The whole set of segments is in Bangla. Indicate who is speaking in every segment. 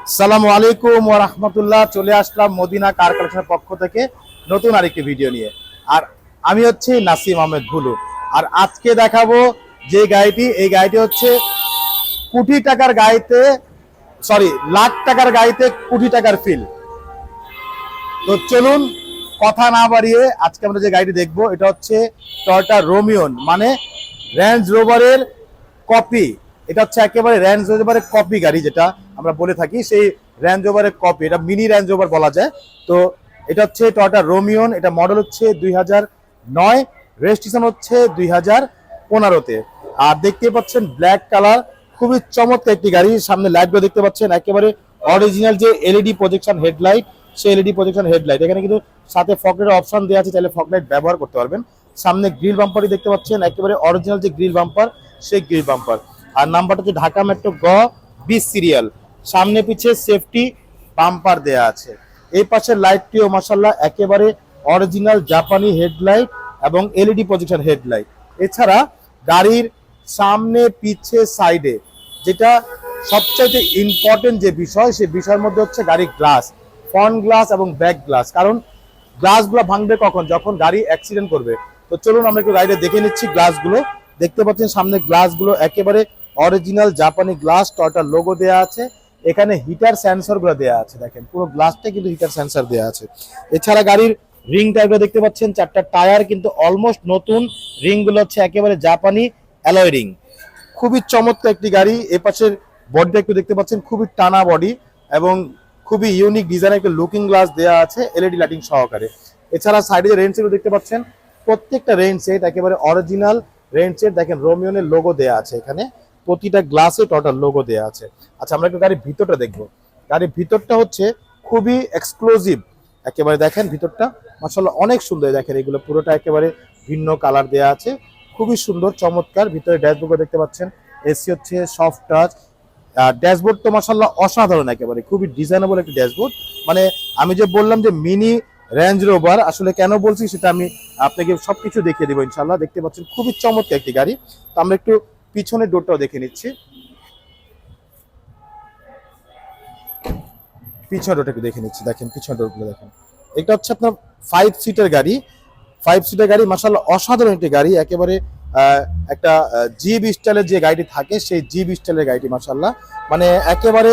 Speaker 1: আসসালামু আলাইকুম ওয়া রাহমাতুল্লাহ। চলে আসলাম মদিনা কার কালেকশনের পক্ষ থেকে নতুন আরেকটি ভিডিও নিয়ে। আর আমি হচ্ছে নাসিম আহমেদ ভুলু। আর আজকে দেখাবো যে গাড়িটি, এই গাড়িটি হচ্ছে কোটি টাকার গাড়িতে, সরি লাখ টাকার গাড়িতে কোটি টাকার ফিল। তো চলুন কথা না বাড়িয়ে আজকে আমরা যে গাড়িটি দেখবো এটা হচ্ছে টয়োটা রোমিয়ন, মানে রেঞ্জ রোভারের কপি। এটা হচ্ছে একেবারে রেঞ্জ রোভারের কপি গাড়ি, যেটা আমরা বলে থাকি সেই রেঞ্জ রোভারের কপি। এটা মিনি রেঞ্জ রোভার বলা যায়। তো এটা হচ্ছে টয়োটা রোমিয়ন, এটা মডেল হচ্ছে 2009, রেজিস্ট্রেশন হচ্ছে 2015-তে। আর দেখতে পাচ্ছেন ব্ল্যাক কালার, খুবই চমৎকার একটি গাড়ি। সামনে লাইটগুলো দেখতে পাচ্ছেন একেবারে অরিজিনাল যে এলইডি প্রজেকশন হেডলাইট, সেই এলইডি প্রজেকশন হেডলাইট। এখানে কিন্তু সাথে ফগলাইটের অপশন দেওয়া আছে, চাইলে ফগলাইট ব্যবহার করতে পারবেন। সামনে গ্রিল বাম্পারই দেখতে পাচ্ছেন একেবারে অরিজিনাল যে গ্রিল বাম্পার, সেই গ্রিল বাম্পার। আর নাম্বারটা হচ্ছে ঢাকা মেট্রো গ 20 সিরিয়াল। সামনে পিছে সেফটি বাম্পার দেয়া আছে। এই পাশের লাইটটিও মাশাআল্লাহ একেবারে অরিজিনাল জাপানি হেডলাইট এবং এলইডি প্রজেকশন হেডলাইট। এছাড়া গাড়ির সামনে পিছে সাইডে যেটা সবচাইতে ইম্পর্টেন্ট যে বিষয়, সেই বিষয়ের মধ্যে হচ্ছে গাড়ির গ্লাস, ফ্রন্ট গ্লাস এবং ব্যাক গ্লাস। কারণ গ্লাসগুলো ভাঙবে কখন? যখন গাড়ি অ্যাক্সিডেন্ট করবে। তো চলুন আমরা একটু গাড়িটা দেখে নিচ্ছি। গ্লাসগুলো দেখতে পাচ্ছেন, সামনে গ্লাসগুলো একেবারে অরিজিনাল জাপানি গ্লাস, টয়োটার লোগো দেওয়া আছে। এখানে হিটার সেন্সরগুলো দেওয়া আছে, দেখেন পুরো গ্লাসটা কিন্তু হিটার সেন্সর দেওয়া আছে। এছাড়া গাড়ির রিং টায়ারগুলো দেখতে পাচ্ছেন, চারটা টায়ার কিন্তু অলমোস্ট নতুন। রিংগুলো হচ্ছে একেবারে জাপানি অ্যালয় রিং। খুবই চমৎকার একটি গাড়ি। এ পাশের বডিটা একটু দেখতে পাচ্ছেন, খুবই টানা বডি এবং খুবই ইউনিক ডিজাইনের একটা লুকিং গ্লাস দেওয়া আছে এলইডি লাইটিং সহকারে। এছাড়া সাইডে যে রেঞ্জ সেটগুলো দেখতে পাচ্ছেন, প্রত্যেকটা রেঞ্জ সেট একেবারে অরিজিনাল রেঞ্জ সেট। দেখেন রোমিয়নের লোগো দেওয়া আছে, এখানে প্রতিটা গ্লাসে টোটাল লোগো দেওয়া আছে। আচ্ছা, আমরা একটু গাড়ির ভিতরটা দেখবো। গাড়ির ভিতরটা হচ্ছে খুবই এক্সক্লুসিভ একেবারে। দেখেন ভিতরটা মাশাআল্লাহ অনেক সুন্দর। দেখেন এগুলো পুরোটা একেবারে ভিন্ন কালার দেওয়া আছে, খুবই সুন্দর চমৎকার। ভিতরে ড্যাশবোর্ড দেখতে পাচ্ছেন, এসি হচ্ছে সফট টাচ। ড্যাশবোর্ড তো মাশাআল্লাহ অসাধারণ, একেবারে খুবই ডিজাইনেবল একটি ড্যাশবোর্ড। মানে আমি যে বললাম যে মিনি রেঞ্জ রোভার, আসলে কেন বলছি সেটা আমি আপনাকে সবকিছু দেখিয়ে দেবো ইনশাল্লাহ। দেখতে পাচ্ছেন খুবই চমৎকার একটি গাড়ি। তো আমরা একটু পিছনের ডোরটাও দেখে নিচ্ছি। পিছনের ডোরটা একটু দেখে নিচ্ছি। দেখেন পিছনের ডোরগুলো দেখেন। এটা হচ্ছে আপনার 5 সিটের গাড়ি। 5 সিটের গাড়ি মাশাআল্লাহ অসাধারণ একটি গাড়ি। একেবারে একটা জিপ স্টাইলের যে গাড়িটি থাকে, সেই জিপ স্টাইলের গাড়িটি মাশাআল্লাহ। মানে একেবারে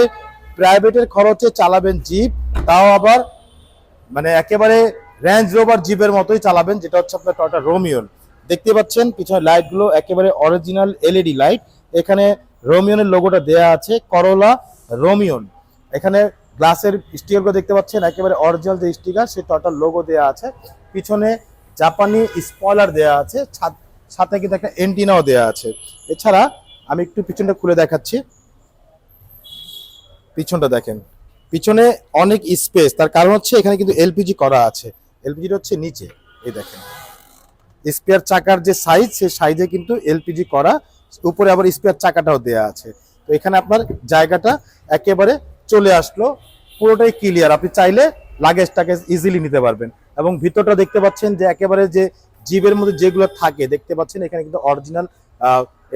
Speaker 1: প্রাইভেটের খরচে চালাবেন জিপ, তাও আবার মানে একেবারে রেঞ্জ রোভার জিপের মতোই চালাবেন, যেটা হচ্ছে আপনার টয়োটা রোমিয়ন। দেখতে পাচ্ছেন পিছনে লাইটগুলো একেবারে অরিজিনাল এলইডি লাইট। এখানে রোমিয়নের লোগোটা দেয়া আছে, করোলা রোমিয়ন। এখানে গ্লাসের স্টিকারগুলো দেখতে পাচ্ছেন একেবারে অরিজিনাল যে স্টিকার, সেই টয়োটার লোগো দেয়া আছে। পিছনে জাপানি স্পয়লার দেয়া আছে, সাথে কিন্তু একটা এন্টিনাও দেয়া আছে। এছাড়া আমি একটু পিছনটা খুলে দেখাচ্ছি। পিছনটা দেখেন, পিছনে অনেক স্পেস। তার কারণ হচ্ছে এখানে কিন্তু এলপিজি করা আছে। এলপিজিটা হচ্ছে নিচে, এই দেখেন স্পেয়ার চাকার যে সাইজ, সেই সাইজে কিন্তু এলপিজি করা। উপরে আবার স্পেয়ার চাকাটাও দেয়া আছে। তো এখানে আপনার জায়গাটা একেবারে চলে আসলো, পুরোটাই ক্লিয়ার। আপনি চাইলে লাগেজ টাগেজ ইজিলি নিতে পারবেন। এবং ভিতরটা দেখতে পাচ্ছেন যে একেবারে যে জিপের মধ্যে যেগুলো থাকে দেখতে পাচ্ছেন, এখানে কিন্তু অরিজিনাল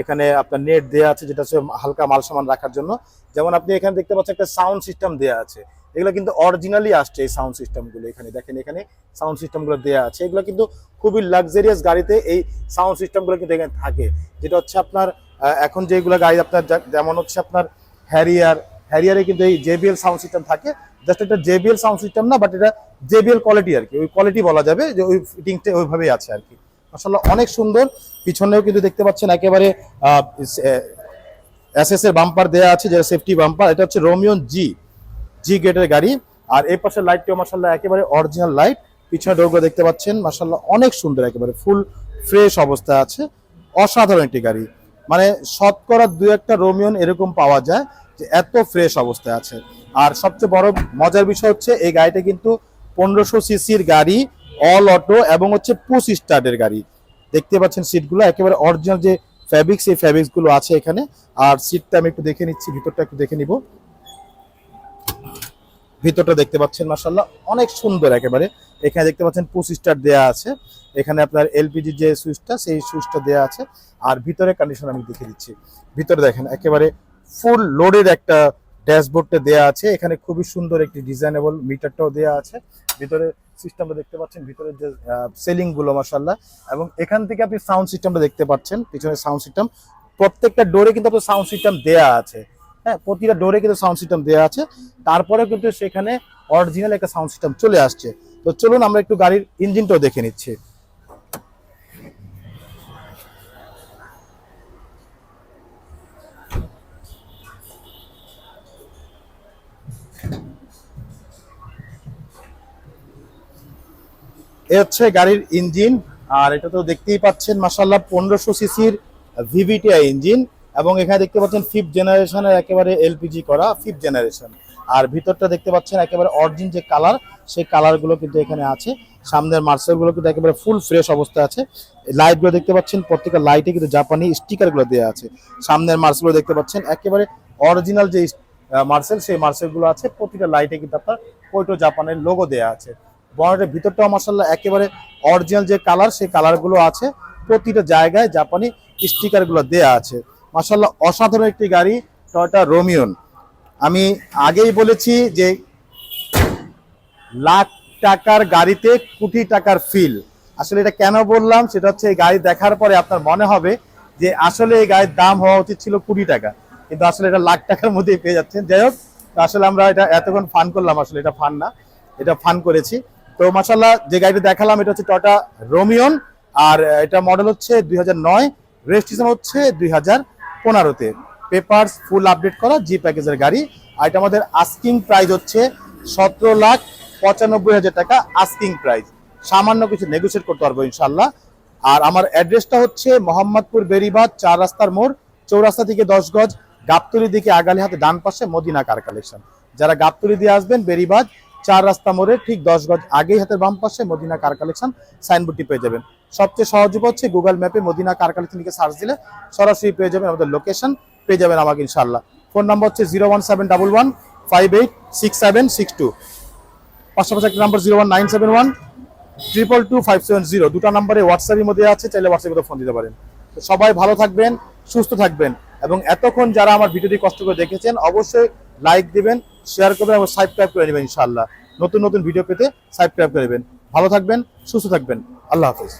Speaker 1: এখানে আপনার নেট দেওয়া আছে, যেটা হচ্ছে হালকা মাল সামান রাখার জন্য। যেমন আপনি এখানে দেখতে পাচ্ছেন একটা সাউন্ড সিস্টেম দেওয়া আছে, এগুলো কিন্তু অরিজিনালি আসছে এই সাউন্ড সিস্টেমগুলো। এখানে দেখেন, এখানে সাউন্ড সিস্টেমগুলো দেওয়া আছে। এগুলো কিন্তু খুবই লাক্সারিয়াস গাড়িতে এই সাউন্ড সিস্টেমগুলো কিন্তু এখানে থাকে, যেটা হচ্ছে আপনার এখন যেগুলো গাড়ি আপনার যেমন হচ্ছে আপনার হ্যারিয়ারে কিন্তু এই জেবিএল সাউন্ড সিস্টেম থাকে। জাস্ট এটা জেবিএল সাউন্ড সিস্টেম না, বাট এটা জেবিএল কোয়ালিটি আর কি, ওই কোয়ালিটি বলা যাবে, যে ওই ফিটিংটা ওইভাবেই আছে আর কি। মাশাআল্লাহ অনেক সুন্দর। পিছনেও কিন্তু দেখতে পাচ্ছেন একেবারে এসএস এর বাম্পার দেওয়া আছে, যেটা সেফটি বাম্পার। এটা হচ্ছে রোমিয়ন জি গেটের গাড়ি। আর এই পাশের লাইটটিও মাশাআল্লাহ একেবারে অরিজিনাল লাইট। পিছনে ডোরগুলো দেখতে পাচ্ছেন মাশাআল্লাহ অনেক সুন্দর, একেবারে ফুল ফ্রেশ অবস্থায় আছে। অসাধারণ একটি গাড়ি, মানে শতকরা 2-1টা রোমিয়ন এরকম পাওয়া যায় যে এত ফ্রেশ অবস্থায় আছে। আর সবচেয়ে বড় মজার বিষয় হচ্ছে এই গাড়িটা কিন্তু 1500 সিসির গাড়ি, অল অটো এবং হচ্ছে পুশ স্টার্টের গাড়ি। দেখতে পাচ্ছেন সিটগুলো একেবারে অরিজিনাল যে ফ্যাব্রিক্স, এই ফ্যাব্রিক্স গুলো আছে এখানে। আর সিটটা আমি একটু দেখে নিচ্ছি, ভিতরটা একটু দেখে নিব। ভিতরটা দেখতে পাচ্ছেন মাশাআল্লাহ অনেক সুন্দর একেবারে। এখানে দেখতে পাচ্ছেন পুশ স্টার্ট দেওয়া আছে, এখানে আপনার এলপিজি যে সুইচটা, সেই সুইচটা দেওয়া আছে। আর ভিতরে কন্ডিশন আমি দেখে দিচ্ছি। ভিতরে দেখেন একেবারে ফুল লোডের একটা ড্যাশবোর্ডটা দেওয়া আছে, এখানে খুবই সুন্দর একটি ডিজাইনেবল মিটারটাও দেওয়া আছে। ভিতরে সিস্টেমটা দেখতে পাচ্ছেন, ভিতরে যে সেলিং গুলো মাশাআল্লাহ, এবং এখান থেকে আপনি সাউন্ড সিস্টেমটা দেখতে পাচ্ছেন, পিছনে সাউন্ড সিস্টেম। প্রত্যেকটা ডোরে কিন্তু আপনার সাউন্ড সিস্টেম দেওয়া আছে, হ্যাঁ প্রতিটা ডোরে কিন্তু সাউন্ড সিস্টেম দেওয়া আছে। তারপরে কিন্তু সেখানে অরিজিনাল একটা সাউন্ড সিস্টেম চলে আসছে। তো চলুন আমরা একটু গাড়ির ইঞ্জিনটাও দেখে নিচ্ছি। এ হচ্ছে গাড়ির ইঞ্জিন, আর এটা তো দেখতেই পাচ্ছেন মাশাআল্লাহ 1500 সিসির ভিভিটিআই ইঞ্জিন, এবং এখানে দেখতে পাচ্ছেন 5th জেনারেশনের একেবারে এলপিজি করা 5th জেনারেশন। আর ভিতরটা দেখতে পাচ্ছেন একেবারে অরিজিন যে কালার, সেই কালারগুলো কিন্তু এখানে আছে। সামনের মার্সেলগুলো কিন্তু একেবারে ফুল ফ্রেশ অবস্থা আছে। লাইটগুলো দেখতে পাচ্ছেন, প্রত্যেকটা লাইটে কিন্তু জাপানি স্টিকারগুলো দেওয়া আছে। সামনের মার্সেলগুলো দেখতে পাচ্ছেন একেবারে অরিজিনাল যে মার্সেল, সেই মার্সেলগুলো আছে। প্রতিটা লাইটে কিন্তু আপনার কোইটো জাপানের লোগো দেওয়া আছে। বনেটের ভিতরটাও মাশাআল্লাহ একেবারে অরিজিনাল যে কালার, সেই কালারগুলো আছে। প্রতিটা জায়গায় জাপানি স্টিকারগুলো দেয়া আছে। মাশাআল্লাহ অসাধারণ একটি গাড়ি, টয়োটা রোমিয়ন। আমি আগেই বলেছি যে লাখ টাকার গাড়িতে কোটি টাকার ফিল। আসলে এটা কেন বললাম, সেটা হচ্ছে এই গাড়ি দেখার পরে আপনার মনে হবে যে আসলে এই গাড়ির দাম হওয়া উচিত ছিল কোটি টাকা, কিন্তু আসলে এটা লাখ টাকার মধ্যেই পেয়ে যাচ্ছেন। যাই হোক, আসলে আমরা এটা এতক্ষণ ফান করলাম, আসলে এটা ফান না, এটা ফান করেছি। তো মাশাআল্লাহ যে গাড়িটা দেখালাম এটা হচ্ছে টয়োটা রোমিয়ন, আর এটা মডেল হচ্ছে 2009, রেজিস্ট্রেশন হচ্ছে 2015-তে। পেপারস ফুল আপডেট করা জি প্যাকেজের গাড়ি। আর এটা আমাদের আস্কিং প্রাইস হচ্ছে 17,95,000 টাকা আস্কিং প্রাইস। সামান্য কিছু নেগোশিয়েট করতে পারবো ইনশাল্লাহ। আর আমার অ্যাড্রেসটা হচ্ছে মোহাম্মদপুর বেরিবাদ 4 রাস্তার মোড়, চৌরাস্তা থেকে 10 গজ, গাবতলী দিকে আগালি হাতে ডান পাশে মদিনা কার কালেকশন। যারা গাবতলী দিয়ে আসবেন বেরিবাদ 4 রাস্তা মোড়ে ঠিক 10 গজ আগেই হাতের বাম পাশে মদিনা কার কালেকশন সাইনবোর্ডটি পেয়ে যাবেন। সবচেয়ে সহজ হচ্ছে গুগল ম্যাপে মদিনা কার কালেকশন লিখে সার্চ দিলে সরাসরি পেয়ে যাবেন আমাদের লোকেশন, পেয়ে যাবেন আমাকে ইনশাল্লাহ। ফোন নাম্বার হচ্ছে 01711586762, পাশাপাশি একটা নাম্বার 01971222570। দুটো নাম্বারে হোয়াটসঅ্যাপের মধ্যে আছে, চাইলে হোয়াটসঅ্যাপে ফোন দিতে পারেন। তো সবাই ভালো থাকবেন, সুস্থ থাকবেন, এবং এতক্ষণ যারা আমার ভিডিওটি কষ্ট করে দেখেছেন অবশ্যই লাইক দিবেন, শেয়ার করবেন এবং সাবস্ক্রাইব করে নেবেন ইনশাআল্লাহ। নতুন নতুন ভিডিও পেতে সাবস্ক্রাইব করে নেবেন। ভালো থাকবেন, সুস্থ থাকবেন, আল্লাহ হাফেজ।